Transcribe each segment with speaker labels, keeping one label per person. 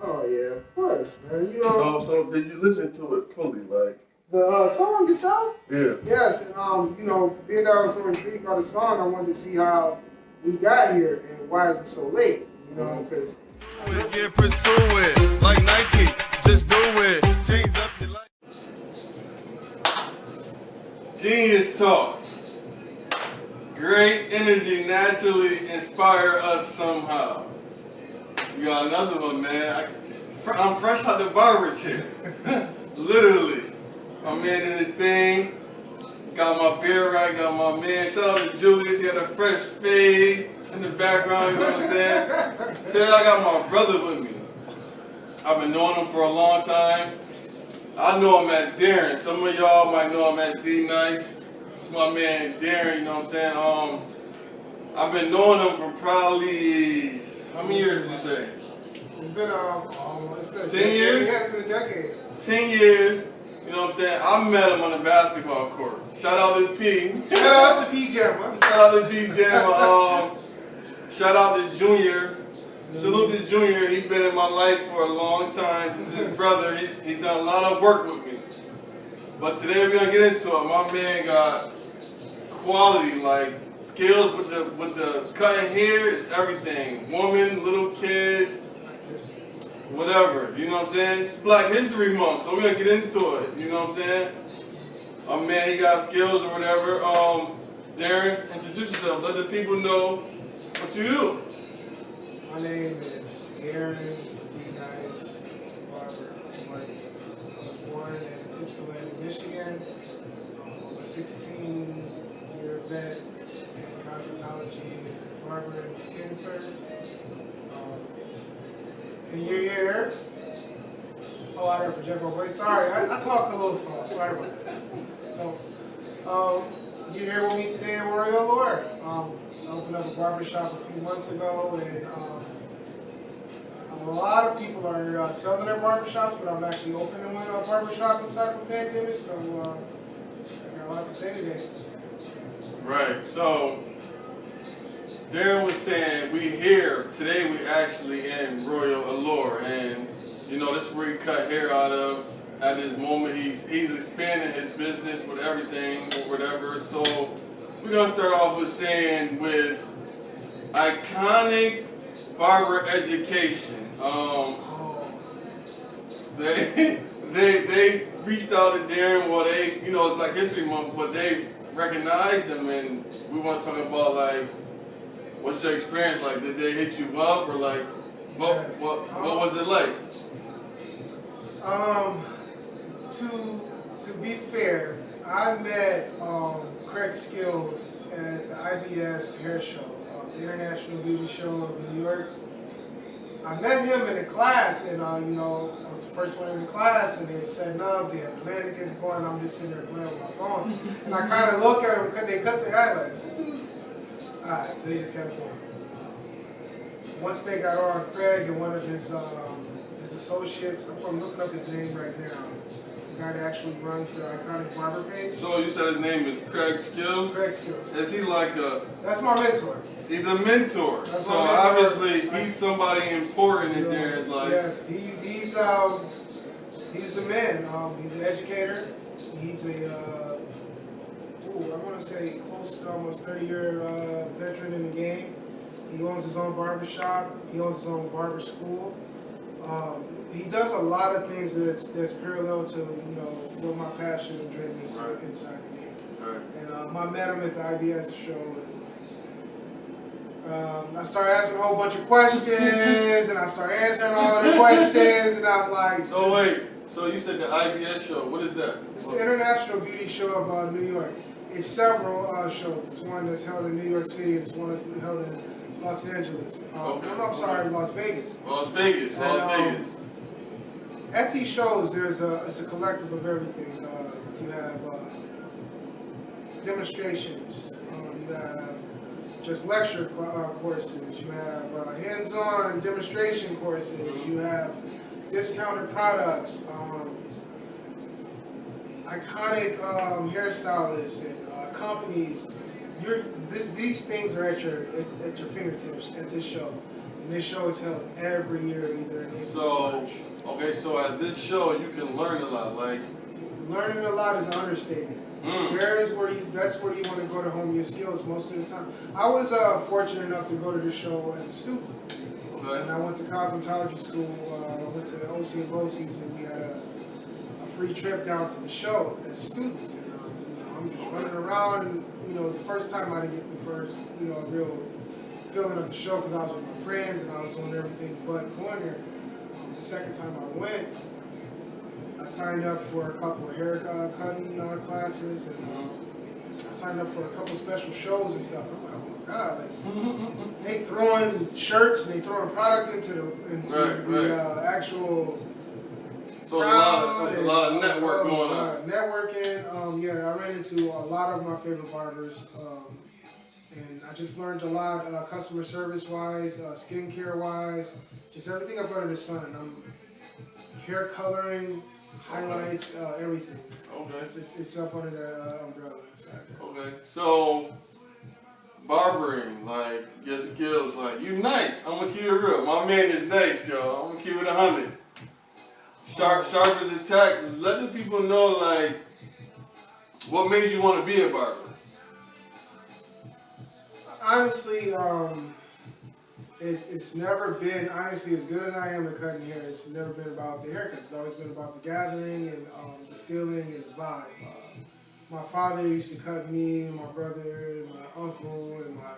Speaker 1: Oh yeah, of course, man. You know.
Speaker 2: So did you listen to it fully, like?
Speaker 1: The song itself?
Speaker 2: Yeah.
Speaker 1: Yes, and you know, being that I was so intrigued by the song, I wanted to see how we got here and why is it so late? You know, because
Speaker 3: get pursue it like Nike, just do it. Change up your life.
Speaker 2: Genius talk. Great energy naturally inspire us somehow. You got another one, man. I'm fresh out the barber chair. Literally. My man did his thing. Got my beard right, got my man. Shout out to Julius, he had a fresh fade in the background, you know what I'm saying? Today I got my brother with me. I've been knowing him for a long time. I know him as Darren. Some of y'all might know him as Dnice. It's my man Darren, you know what I'm saying? I've been knowing him for probably, how many years did you say?
Speaker 1: It's been
Speaker 2: 10 years?
Speaker 1: Yeah, it's been a decade.
Speaker 2: 10 years. You know what I'm saying? I met him on the basketball court. Shout out to P.
Speaker 1: Shout out to P Jamma.
Speaker 2: Shout out to P Jamma. Shout out to Junior. Salute to Junior. He's been in my life for a long time. This is his brother. He done a lot of work with me. But today we're gonna get into it. My man got quality, like skills with the cutting hair. It's everything. Woman, little kids. Whatever, you know what I'm saying? It's Black History Month, so we're gonna get into it, you know what I'm saying? Oh man, he got skills or whatever. Darren, introduce yourself, let the people know what you do.
Speaker 1: My name is Darren Dnice, Barber Darren. I was born in Ypsilanti, Michigan. I'm a 16-year vet in cosmetology, barber and skin service. And you're here. Oh, I gotta project my voice. Sorry, I talk a little soft. Sorry about that. So, you're here with me today at Royal Allure. I opened up a barbershop a few months ago, and a lot of people are selling their barbershops, but I'm actually opening a barbershop inside of a pandemic, so I got a lot to say today.
Speaker 2: Right, so Darren was saying we here today. We actually in Royal Allure, and you know this is where he cut hair out of. At this moment, he's expanding his business with everything or whatever. So we're gonna start off with saying with iconic barber education. They reached out to Darren. Well, they it's Black History Month, but they recognized him, and we want to talk about like. What's your experience like? Did they hit you up or like, what was it like?
Speaker 1: To be fair, I met Craig Skills at the IBS hair show, the International Beauty Show of New York. I met him in a class, and I was the first one in the class, and they were setting up. They had the mannequins going. I'm just sitting there playing with my phone, and I kind of look at them because they cut their highlights. This dude's alright, so they just kept going. Once they got on Craig and one of his associates, I'm looking up his name right now, the guy that actually runs the iconic barber page.
Speaker 2: So you said his name is Craig Skills?
Speaker 1: Craig Skills.
Speaker 2: Is he like a...
Speaker 1: That's my mentor.
Speaker 2: He's a mentor.
Speaker 1: That's
Speaker 2: so
Speaker 1: my mentor.
Speaker 2: Obviously he's somebody important in there. Like,
Speaker 1: yes, he's the man. He's an educator. He's a I want to say close to almost 30-year veteran in the game. He owns his own barbershop. He owns his own barber school. He does a lot of things that's parallel to what my passion and dream is inside the game.
Speaker 2: right.
Speaker 1: And I met him at the IBS show. And, I started asking a whole bunch of questions, and I started answering all of the questions, and I'm like...
Speaker 2: So wait, so you said the IBS show, what is that?
Speaker 1: It's the International Beauty Show of New York. It's several shows. It's one that's held in New York City, and it's one that's held in Los Angeles. I'm sorry, Las Vegas.
Speaker 2: Las Vegas.
Speaker 1: At these shows, it's a collective of everything. You have demonstrations. You have just lecture courses. You have hands-on demonstration courses. You have discounted products. Iconic hairstylists and companies. These things are at your fingertips at this show. And this show is held every year, either in April or March.
Speaker 2: Okay, so at this show you can learn a lot. Like
Speaker 1: learning a lot is an understatement. That's where you want to go to hone your skills most of the time. I was fortunate enough to go to the show as a student.
Speaker 2: Okay.
Speaker 1: And I went to cosmetology school. I went to OC and BOCES, and we had a free trip down to the show as students. And I'm just running around. And, the first time I didn't get the first, real feeling of the show because I was with my friends and I was doing everything but going there. The second time I went, I signed up for a couple of hair cutting classes, and I signed up for a couple of special shows and stuff. I'm like, oh my god! Like, they throwing shirts and they throwing product into the actual.
Speaker 2: So there's a lot of network going on.
Speaker 1: Networking. Yeah, I ran into a lot of my favorite barbers, and I just learned a lot, customer service wise, skincare wise, just everything up under the sun. Hair coloring, highlights, everything.
Speaker 2: Okay.
Speaker 1: It's up under that umbrella inside there.
Speaker 2: Okay. So barbering, like your skills, like you nice. I'm gonna keep it real. My man is nice, yo. I'm gonna keep it 100. Sharp as a tack. Let the people know, like, what made you want to be a barber.
Speaker 1: Honestly, it's never been, honestly, as good as I am at cutting hair, it's never been about the haircuts. It's always been about the gathering and the feeling and the vibe. My father used to cut me, my brother, and my uncle, and my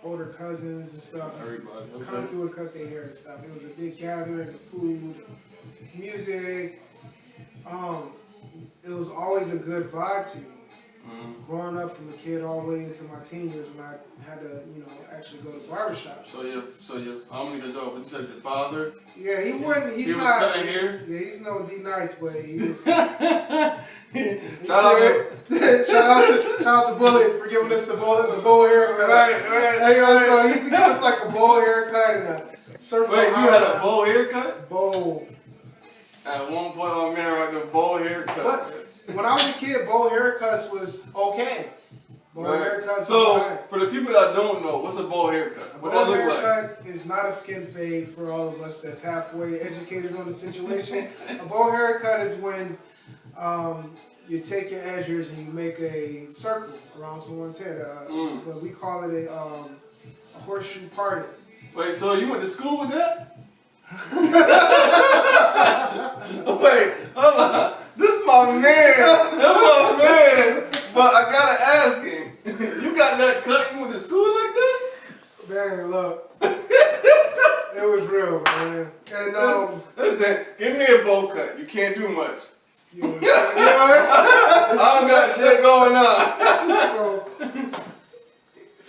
Speaker 1: older cousins and stuff.
Speaker 2: Everybody. Okay.
Speaker 1: Come through and cut their hair and stuff. It was a big gathering of food, music. It was always a good vibe to me. Growing up from a kid all the way into my teen years when I had to, actually go to barbershops.
Speaker 2: So how many years old? You said your father?
Speaker 1: Yeah, he wasn't. He's
Speaker 2: he was
Speaker 1: not.
Speaker 2: Cutting hair?
Speaker 1: Yeah, he's no Dnice, but he's. Shout out to Bullet for giving us the bowl haircut.
Speaker 2: Right.
Speaker 1: So he used to give us like a bowl haircut and a circle.
Speaker 2: Wait, you had a bowl haircut?
Speaker 1: Bowl.
Speaker 2: At one point, my man had a bowl haircut.
Speaker 1: But when I was a kid, bowl haircuts was okay. Bowl haircuts.
Speaker 2: So,
Speaker 1: was fine.
Speaker 2: for the people that don't know, what's a bowl haircut? What that look like?
Speaker 1: A bowl haircut is not a skin fade for all of us that's halfway educated on the situation. A bowl haircut is when you take your edges and you make a circle around someone's head. But we call it a horseshoe parting.
Speaker 2: Wait, so you went to school with that? Wait, hold on. This is my man. That's my man. But I gotta ask him. You got that cut? You went to school like that?
Speaker 1: Man, look. It was real, man. And
Speaker 2: listen, give me a bowl cut. You can't do much.
Speaker 1: You know,
Speaker 2: I don't got shit going on.
Speaker 1: So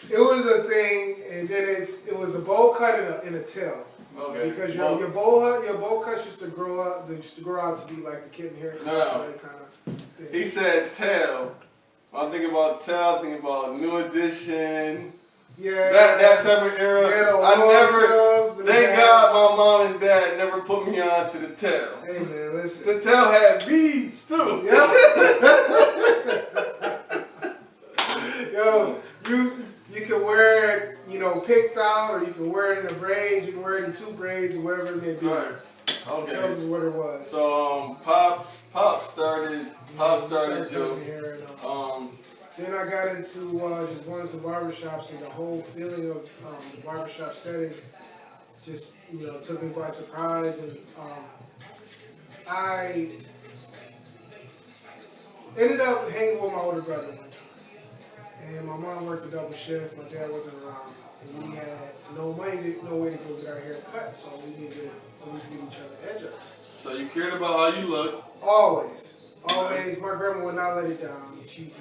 Speaker 1: it was a thing, and then it was a bowl cut and a tail.
Speaker 2: Okay.
Speaker 1: Because your bowl cuts used to grow out to be like the kitten haircut, that kind of thing.
Speaker 2: He said tail. When I think about tail, I think about New Edition.
Speaker 1: Yeah.
Speaker 2: That type of era.
Speaker 1: Yeah,
Speaker 2: thank God my mom and dad never put me on to the tail.
Speaker 1: Hey man, listen.
Speaker 2: The tail had beads too.
Speaker 1: Yeah. Yo, you can wear it, picked out, or you can wear it in a braid, you can wear it in two braids, or whatever it may be.
Speaker 2: Right. Okay.
Speaker 1: It tells us what it was.
Speaker 2: So Pop started Joe.
Speaker 1: Then I got into just going to barbershops, and the whole feeling of the barbershop setting just took me by surprise, and I ended up hanging with my older brother one time. And my mom worked a double shift, my dad wasn't around, and we had no way to go get our hair cut, so we needed to at least give each other edge-ups.
Speaker 2: So you cared about how you look?
Speaker 1: Always. My grandma would not let it down. She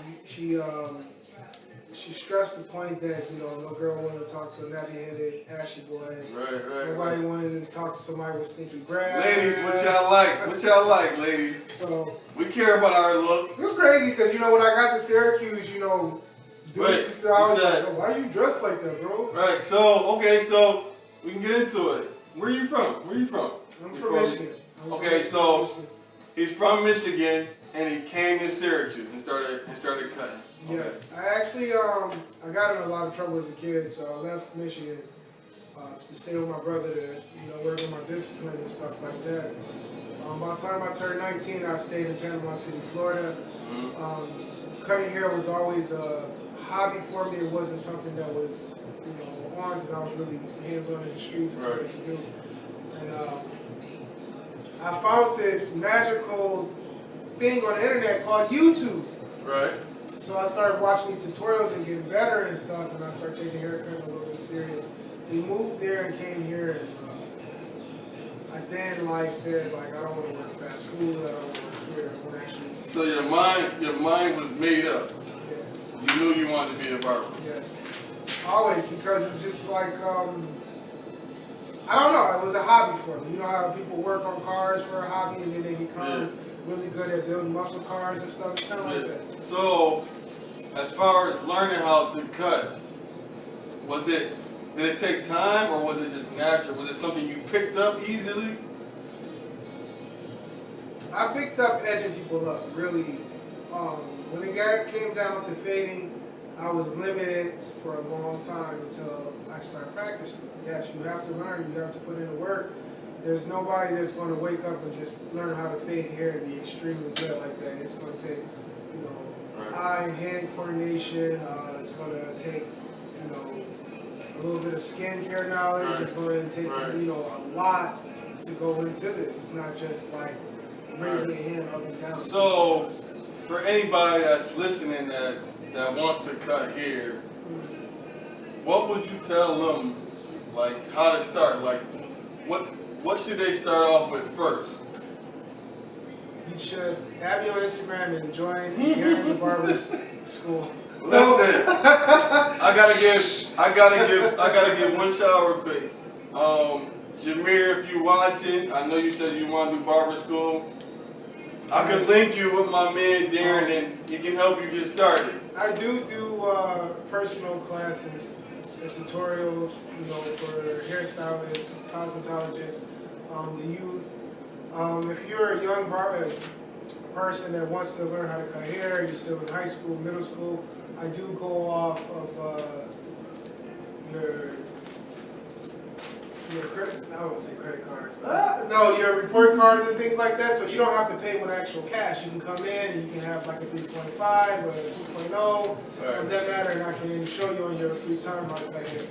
Speaker 1: stressed the point that, no girl wanted to talk to a nappy-headed, ashy boy.
Speaker 2: Right.
Speaker 1: Nobody wanted to talk to somebody with stinky breath.
Speaker 2: Ladies, what y'all like? What y'all like, ladies?
Speaker 1: So
Speaker 2: we care about our look.
Speaker 1: It's crazy because, when I got to Syracuse, dudes I was like, why are you dressed like that, bro?
Speaker 2: Right, so we can get into it. Where you from?
Speaker 1: I'm from Michigan.
Speaker 2: He's from Michigan, and he came to Syracuse and started cutting. Okay.
Speaker 1: Yes, I actually I got in a lot of trouble as a kid, so I left Michigan to stay with my brother to work on my discipline and stuff like that. By the time I turned 19, I stayed in Panama City, Florida. Cutting hair was always a hobby for me. It wasn't something that was on because I was really hands-on in the streets as what I used to do. And I found this magical thing on the internet called YouTube.
Speaker 2: Right.
Speaker 1: So I started watching these tutorials and getting better and stuff, and I started taking haircut a little bit serious. We moved there and came here, and I then said I don't want to work fast food. I don't want to work here. I want to actually.
Speaker 2: So your mind was made up.
Speaker 1: Yeah.
Speaker 2: You knew you wanted to be a barber.
Speaker 1: Yes. Always, because it's just I don't know. It was a hobby for me. You know how people work on cars for a hobby and then they become really good at building muscle cars and stuff? It's kind of like that.
Speaker 2: So, as far as learning how to cut, did it take time or was it just natural? Was it something you picked up easily?
Speaker 1: I picked up edging people up really easy. When it came down to fading, I was limited for a long time until I started practicing. Yes, you have to learn, you have to put in the work. There's nobody that's going to wake up and just learn how to fade hair and be extremely good like that. It's going to take, eye and hand coordination. It's going to take, a little bit of skincare knowledge.
Speaker 2: Right.
Speaker 1: It's going to take, a lot to go into this. It's not just like raising your hand up and down.
Speaker 2: So, for anybody that's listening that wants to cut hair, what would you tell them, how to start? What should they start off with first?
Speaker 1: You should have your Instagram and join the Barber's School.
Speaker 2: Listen, I gotta give one shout out real quick. Jameer, if you're watching, I know you said you want to do barber school. I could link you with my man Darren, and he can help you get started.
Speaker 1: I do personal classes and tutorials, for hairstylists, cosmetologists, the youth. If you're a young person that wants to learn how to cut hair, you're still in high school, middle school, I do go off of your credit, I won't say credit cards. No, your report cards and things like that, so you don't have to pay with actual cash. You can come in and you can have a 3.5 or a 2.0, of that matter, and I can show you on your free time how to cut hair.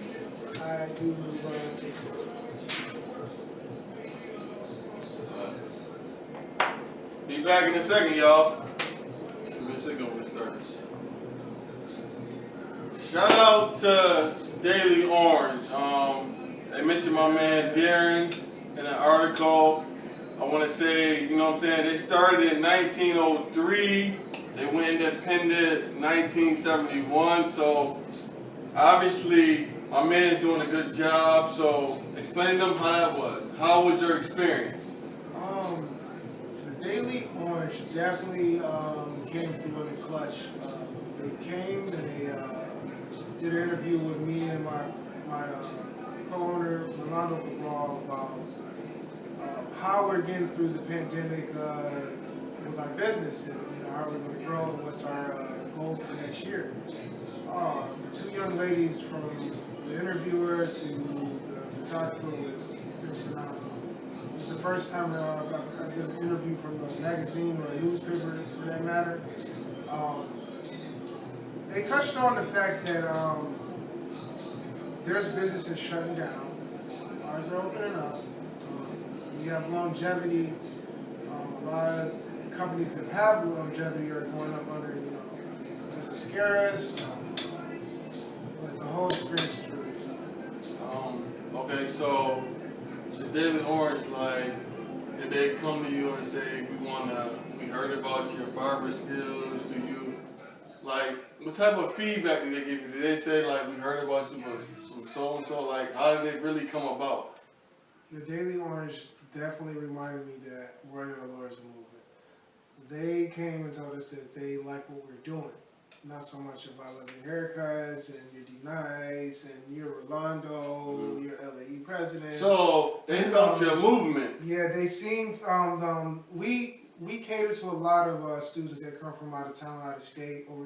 Speaker 1: I do run a school.
Speaker 2: Be back in a second, y'all. Give me a second when we start. Shout out to Daily Orange. They mentioned my man Darren in an article. I want to say, they started in 1903. They went independent in 1971. So obviously my man's doing a good job. So explain to them how that was. How was your experience?
Speaker 1: The Daily Orange definitely came through in the clutch. They came and they did an interview with me and my co-owner, Rolando Cabral, about how we're getting through the pandemic with our business and how we're going to grow and what's our goal for next year. The two young ladies from the interviewer to the photographer was phenomenal. It was the first time I've been interviewed from a magazine or a newspaper for that matter. They touched on the fact that there's businesses shutting down. Ours are opening up. We have longevity. A lot of companies that have longevity are going up under, does it scare us? But the whole experience is really good.
Speaker 2: Okay, so the Daily Orange, did they come to you and say, we heard about your barber skills, what type of feedback did they give you? Did they say, we heard about you from so-and-so, how did it really come about?
Speaker 1: The Daily Orange definitely reminded me that Royal Allure is a movement. They came and told us that they like what we're doing. Not so much about your haircuts and your Dnice and your Rolando, your LAE president.
Speaker 2: So they felt your movement.
Speaker 1: Yeah, they seen we cater to a lot of students that come from out of town, out of state, or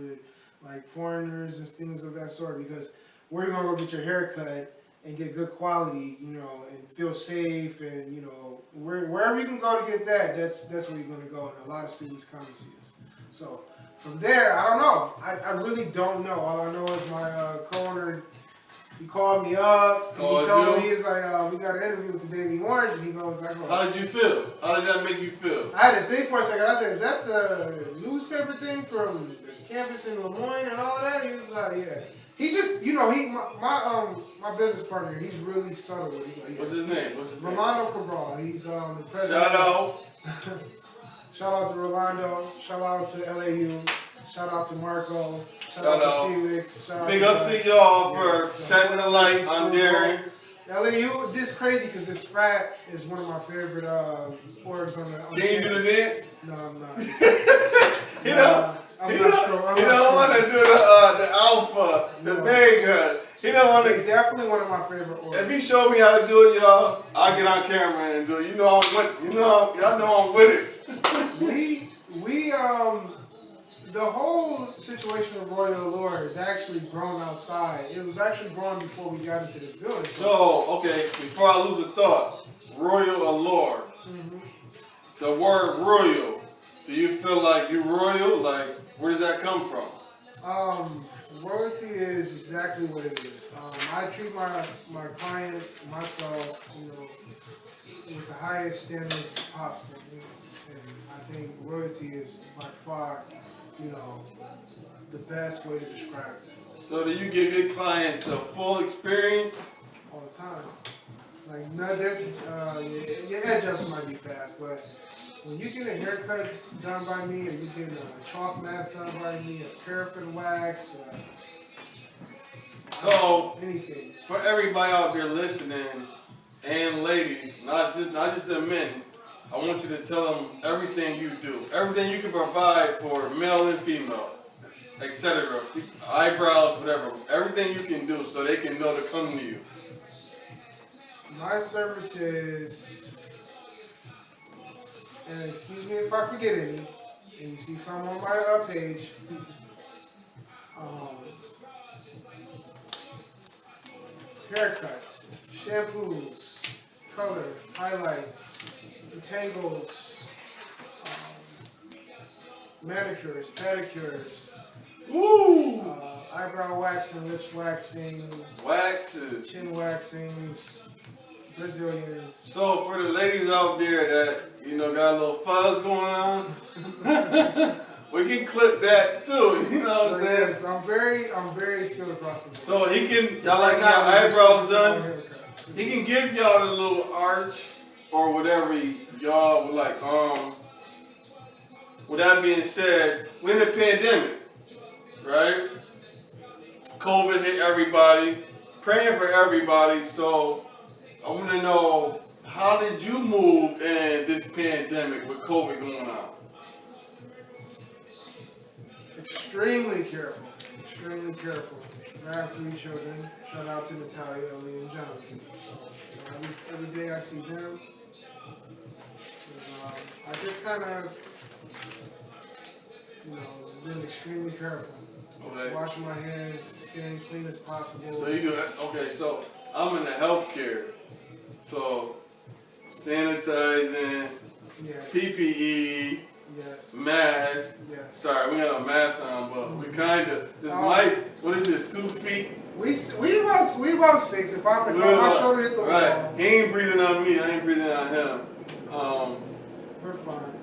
Speaker 1: foreigners and things of that sort. Because where you gonna go get your haircut and get good quality, you know, and feel safe, and you know, wherever you can go to get that, that's where you're gonna go, and a lot of students come to see us. So from there, I don't know. I really don't know. All I know is my co-owner, he called me up. And he told me, he's like, we got an interview with the Daily Orange, and he goes like,
Speaker 2: how did you feel? How did that make you feel?
Speaker 1: I had to think for a second. I said, is that the newspaper thing from the campus in Lemoyne and all of that? He was like, yeah. He just, you know, my business partner, he's really subtle with it. Yeah.
Speaker 2: What's his name?
Speaker 1: Rolando Cabral. He's the president.
Speaker 2: Shout out.
Speaker 1: Shout out to Rolando. Shout out to LAU. Shout out to Marco. Shout out to Felix. Shout out
Speaker 2: Big
Speaker 1: to
Speaker 2: up to y'all for shedding the light on Darren.
Speaker 1: LAU, this is crazy because this frat is one of my favorite orgs on the.
Speaker 2: Can you do the dance?
Speaker 1: No, I'm not.
Speaker 2: He don't want to do the alpha, the big. He don't want to.
Speaker 1: Definitely one of my favorite orgs.
Speaker 2: If he showed me how to do it, y'all, I'll get on camera and do it. You know I'm with it. Y'all know I'm with it.
Speaker 1: The whole situation of Royal Allure is actually grown outside. It was actually grown before we got into this building.
Speaker 2: So, okay, before I lose a thought, Royal Allure.
Speaker 1: Mm-hmm.
Speaker 2: The word royal. Do you feel like you're royal? Like, where does that come from?
Speaker 1: Royalty is exactly what it is. I treat my clients, myself, you know, with the highest standards possible. You know, and I think royalty is by far, you know, the best way to describe it.
Speaker 2: So do you give your clients the full experience?
Speaker 1: All the time. Like, no, there's, your edge-ups might be fast, but when you get a haircut done by me, or you get a chalk mask done by me, a paraffin wax,
Speaker 2: so
Speaker 1: anything.
Speaker 2: For everybody out there listening, and ladies, not just the men, I want you to tell them everything you do, everything you can provide for male and female, etc. Eyebrows, whatever, everything you can do so they can know to come to you.
Speaker 1: My services, and excuse me if I forget any, and you see some on my page, haircuts, shampoos, color, highlights, detangles, manicures, pedicures, eyebrow waxing, lips waxing,
Speaker 2: waxes,
Speaker 1: chin waxings, Brazilians.
Speaker 2: So for the ladies out there that, you know, got a little fuzz going on, we can clip that too, you know what I'm saying?
Speaker 1: Yes, I'm very skilled across the board.
Speaker 2: So he can, y'all like your eyebrows done? He can give y'all the little arch or whatever y'all would like. With that being said, we're in a pandemic, right? COVID hit everybody, praying for everybody. So I want to know, how did you move in this pandemic with COVID going on?
Speaker 1: Extremely careful. Extremely careful. I have 3 children. Shout out to Natalia, Ellie, and Jonathan. So every day I see them. I just kind of, you know, been extremely careful. Just washing my hands, staying clean as possible.
Speaker 2: So you do it. Okay, so I'm in the healthcare. So sanitizing,
Speaker 1: yes.
Speaker 2: PPE,
Speaker 1: yes.
Speaker 2: mask.
Speaker 1: Yes.
Speaker 2: Sorry, we got a mask on, but we kind of, this mic, what is this, 2 feet?
Speaker 1: We about 6. If my shoulder hit the wall.
Speaker 2: Right, he ain't breathing on me, I ain't breathing on him.
Speaker 1: We're fine.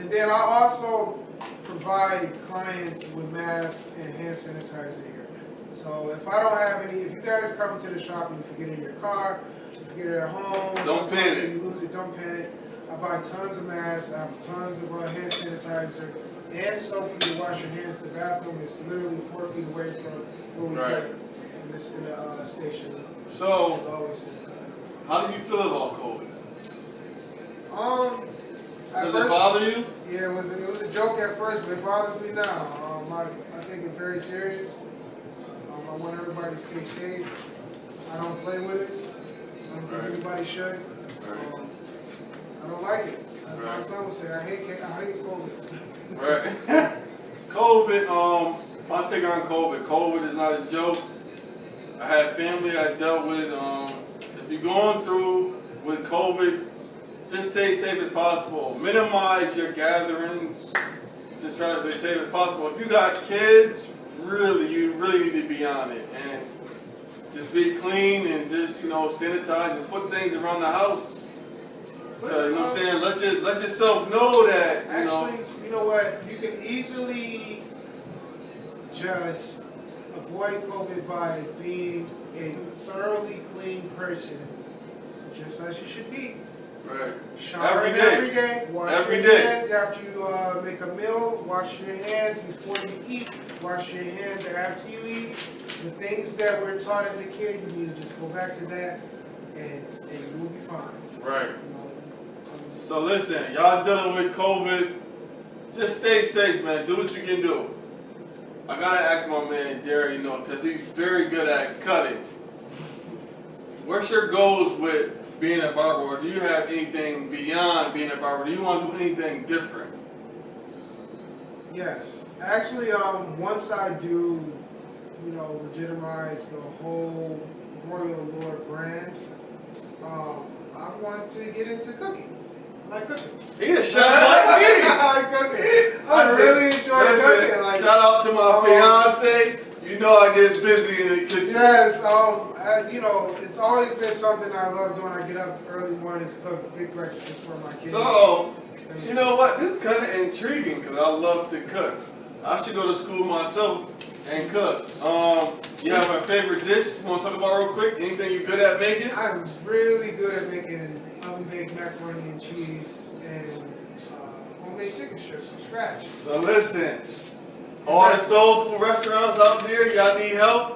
Speaker 1: And then I also provide clients with masks and hand sanitizer here. So if I don't have any, if you guys come to the shop and you forget it in your car, you forget it at home,
Speaker 2: don't panic.
Speaker 1: You lose it, don't panic. I buy tons of masks, I have tons of hand sanitizer, and soap for you to wash your hands. The bathroom is literally 4 feet away from where we play in the station.
Speaker 2: So,
Speaker 1: it's always sanitized.
Speaker 2: How do you feel about COVID? Does it bother you?
Speaker 1: Yeah, it was a joke at first, but it bothers me now. I take it very serious. I want everybody to stay safe. I don't play with it. I don't think anybody should. I don't like it. As my son would say, I hate COVID.
Speaker 2: Right. COVID, my take on COVID. COVID is not a joke. I had family I dealt with. If you're going through with COVID, just stay safe as possible. Minimize your gatherings to try to stay safe as possible. If you got kids, you really need to be on it and just be clean and just sanitize and put things around the house. So you know what I'm saying? Let yourself know that
Speaker 1: Actually, you know what? You can easily just avoid COVID by being a thoroughly clean person, just as you should be.
Speaker 2: Right.
Speaker 1: Shower every day. Wash your hands after you make a meal. Wash your hands before you eat. Wash your hands after you eat. The things that we're taught as a kid, you need to just go back to that, and you will be fine.
Speaker 2: Right. So listen, y'all dealing with COVID, just stay safe, man. Do what you can do. I gotta ask my man Jerry, because he's very good at cutting. What's your goals with being a barber, or do you have anything beyond being a barber? Do you want to do anything different?
Speaker 1: Yes. Actually, once I do, legitimize the whole Royal Allure brand, I want to get into cooking. I like cooking.
Speaker 2: He's a chef like me.
Speaker 1: I like cooking. I really enjoy cooking. Like,
Speaker 2: shout out to my fiance. You know I get busy in the kitchen.
Speaker 1: Yes, it's always been something I love doing. I get up early mornings, cook big breakfasts for my kids.
Speaker 2: So, you know what? This is kind of intriguing because I love to cook. I should go to school myself and cook. You have a favorite dish you want to talk about real quick? Anything you're good at making?
Speaker 1: I'm really good at making oven-baked macaroni and cheese and homemade chicken strips from scratch.
Speaker 2: So listen, all the soul food restaurants out there, y'all need help?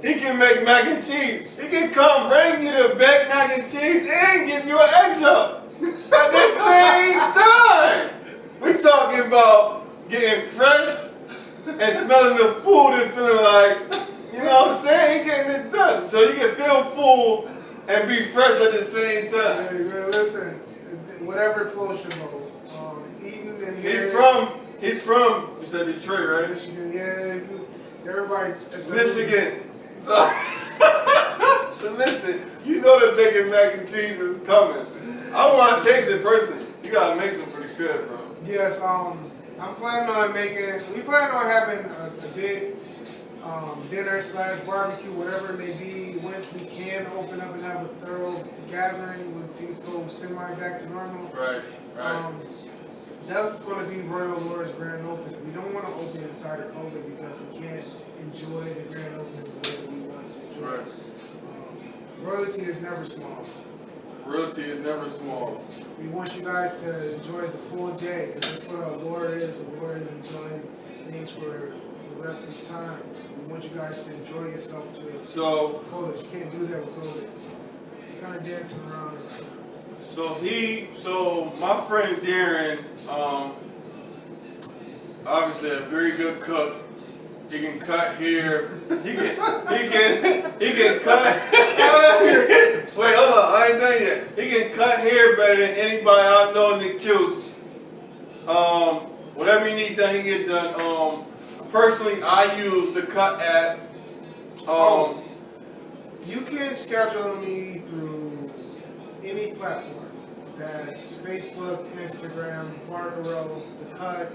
Speaker 2: He can make mac and cheese. He can come bring you the baked mac and cheese and give you an egg up at the same time. We talking about getting fresh and smelling the food and feeling like, you know what I'm saying? He getting it done. So you can feel full and be fresh at the same time.
Speaker 1: Hey, man, listen, whatever floats your boat. Eating and
Speaker 2: He's from, you said Detroit, right?
Speaker 1: Michigan, yeah. Everybody.
Speaker 2: Michigan. So, so listen, you know the bacon mac and cheese is coming. I want to taste it personally. You gotta make some pretty good, bro.
Speaker 1: Yes, I'm planning on we plan on having a big dinner/barbecue, whatever it may be, once we can open up and have a thorough gathering when things go semi back to normal.
Speaker 2: Right.
Speaker 1: That's going to be Royal Allure's grand opening. We don't want to open inside of COVID because we can't enjoy the grand opening the way that we want to enjoy.
Speaker 2: Right.
Speaker 1: Royalty is never small.
Speaker 2: Royalty is never small.
Speaker 1: We want you guys to enjoy the full day because that's what Allure is. Allure is enjoying things for the rest of the time. So we want you guys to enjoy yourself to the fullest. You can't do that with COVID. So you're kind of dancing around it right now.
Speaker 2: So my friend Darren, obviously a very good cook. He can cut hair. He can cut. Wait, hold on. I ain't done yet. He can cut hair better than anybody I know in the Quis. Whatever you need done, he can get done. Personally, I use the Cut app.
Speaker 1: You can schedule me through any platform. That's Facebook, Instagram, Barber, the Cut,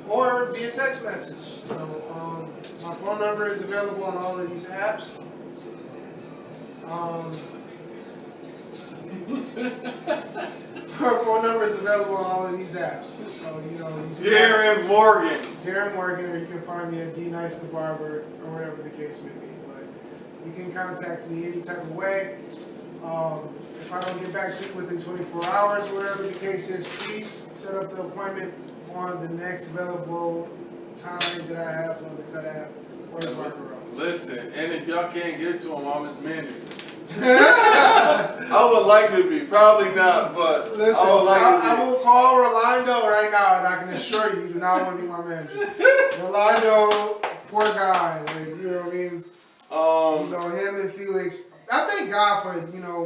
Speaker 1: or via text message. So my phone number is available on all of these apps. Her phone number is available on all of these apps. So, you
Speaker 2: Darren Morgan.
Speaker 1: Darren Morgan, or you can find me at Dnice the Barber, or whatever the case may be. But you can contact me any type of way. If I don't get back to you within 24 hours, or whatever the case is, please set up the appointment on the next available time that I have on the Cut app or the Barber.
Speaker 2: Listen, and if y'all can't get to him, I'm his manager. I would like to be, probably not, but
Speaker 1: listen,
Speaker 2: I would like to be.
Speaker 1: I will call Rolando right now, and I can assure you, you do not want to be my manager. Rolando, poor guy, like, you know what I mean? Him and Felix. I thank God for,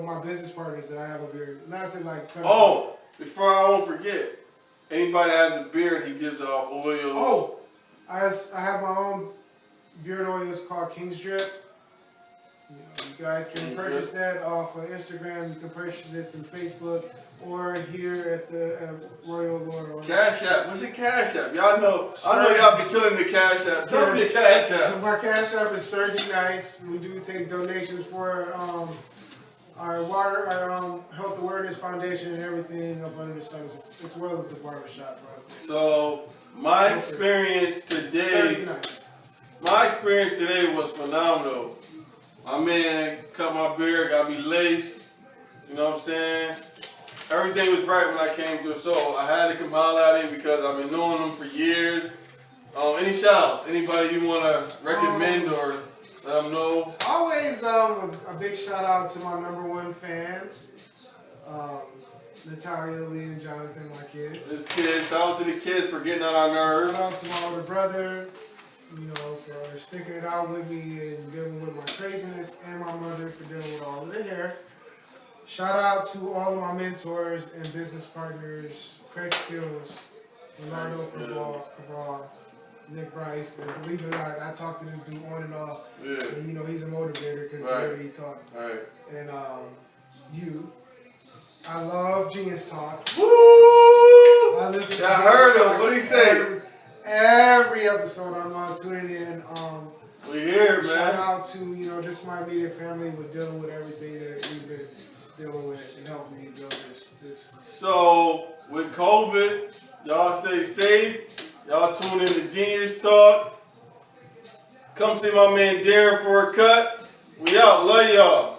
Speaker 1: my business partners that I have up here. Not to cut
Speaker 2: before I won't forget, anybody that has a beard, he gives out oils.
Speaker 1: I have my own beard oils called King's Drip. You guys can purchase that off of Instagram. You can purchase it through Facebook or here at the Royal Allure.
Speaker 2: Cash App. What's your Cash App? Y'all know. I know y'all be killing the Cash App. Tell me your Cash App.
Speaker 1: My Cash App is Sir Dnice. We do take donations for our water, our health awareness foundation and everything up under the sun, as well as the barbershop.
Speaker 2: So my experience today, was phenomenal. My man cut my beard, got me laced. You know what I'm saying? Everything was right when I came through. So I had to come holler at him because I've been knowing him for years. Any shout outs? Anybody you want to recommend or let them know?
Speaker 1: Always a big shout out to my #1 fans, Natalia, Lee, and Jonathan, my kids.
Speaker 2: This kid, shout out to the kids for getting on our nerves.
Speaker 1: Shout out to my older brother, for sticking it out with me and dealing with my craziness, and my mother for dealing with all of the hair. Shout out to all of my mentors and business partners, Craig Skills, Leonardo Cabral, Nick Bryce, and believe it or not, I talk to this dude on and off.
Speaker 2: Yeah.
Speaker 1: And he's a motivator because the way he talks.
Speaker 2: Right.
Speaker 1: And I love Genius Talk.
Speaker 2: Woo!
Speaker 1: I listen to
Speaker 2: heard him. What did he say?
Speaker 1: Every episode I'm tuning in.
Speaker 2: We here, man.
Speaker 1: Shout out to just my immediate family with dealing with everything that we've been dealing with and helping me deal with this.
Speaker 2: So with COVID, y'all stay safe. Y'all tune in to Genius Talk. Come see my man Darren for a cut. We out. Love y'all.